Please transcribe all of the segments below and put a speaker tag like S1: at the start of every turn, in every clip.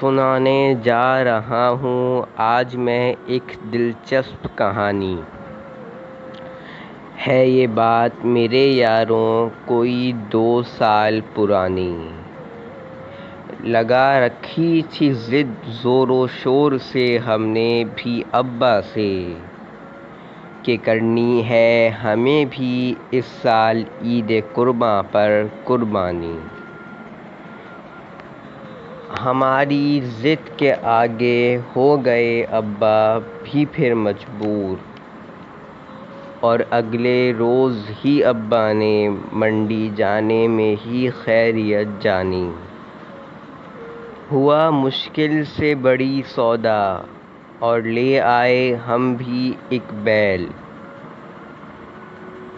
S1: سنانے جا رہا ہوں آج میں ایک دلچسپ کہانی۔ ہے یہ بات میرے یاروں کوئی 2 سال پرانی۔ لگا رکھی تھی ضد زور و شور سے ہم نے بھی ابا سے کہ کرنی ہے ہمیں بھی اس سال عید قرباں پر قربانی۔ ہماری ضد کے آگے ہو گئے ابا بھی پھر مجبور، اور اگلے روز ہی ابا نے منڈی جانے میں ہی خیریت جانی۔ ہوا مشکل سے بڑی سودا اور لے آئے ہم بھی ایک بیل۔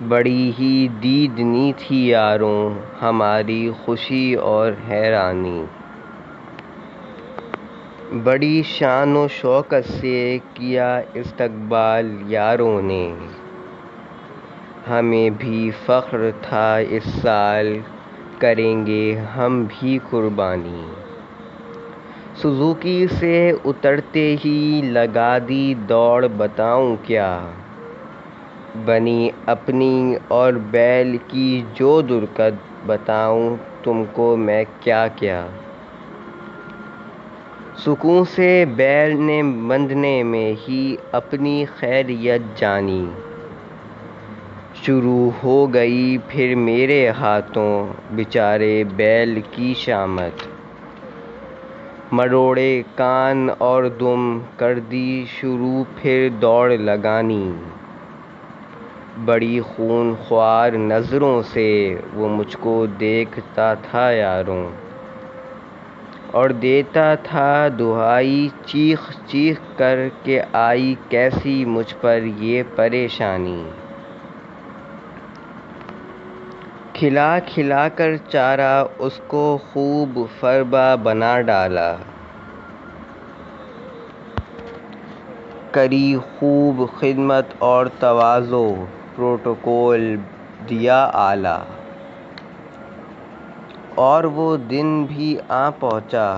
S1: بڑی ہی دیدنی تھی یاروں ہماری خوشی اور حیرانی۔ بڑی شان و شوکت سے کیا استقبال یاروں نے، ہمیں بھی فخر تھا اس سال کریں گے ہم بھی قربانی۔ سوزوکی سے اترتے ہی لگا دی دوڑ بتاؤں کیا، بنی اپنی اور بیل کی جو درگت بتاؤں تم کو میں کیا کیا۔ سکون سے بیل نے بندھنے میں ہی اپنی خیریت جانی۔ شروع ہو گئی پھر میرے ہاتھوں بیچارے بیل کی شامت۔ مروڑے کان اور دم کر دی شروع پھر دوڑ لگانی۔ بڑی خون خوار نظروں سے وہ مجھ کو دیکھتا تھا یاروں، اور دیتا تھا دہائی چیخ چیخ کر کہ آئی کیسی مجھ پر یہ پریشانی۔ کھلا کھلا کر چارہ اس کو خوب فربا بنا ڈالا، کری خوب خدمت اور تواضع پروٹوکول دیا اعلیٰ۔ اور وہ دن بھی آ پہنچا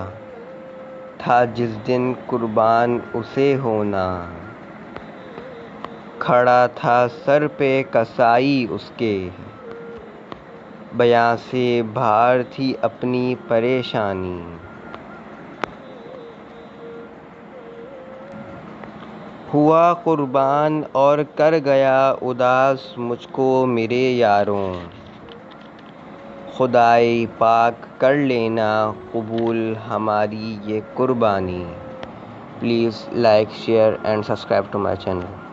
S1: تھا جس دن قربان اسے ہونا۔ کھڑا تھا سر پہ کسائی اس کے، بیاں سے باہر تھی اپنی پریشانی۔ ہوا قربان اور کر گیا اداس مجھ کو میرے یاروں، خدائے پاک کر لینا قبول ہماری یہ قربانی۔ Please like, share and subscribe to my channel.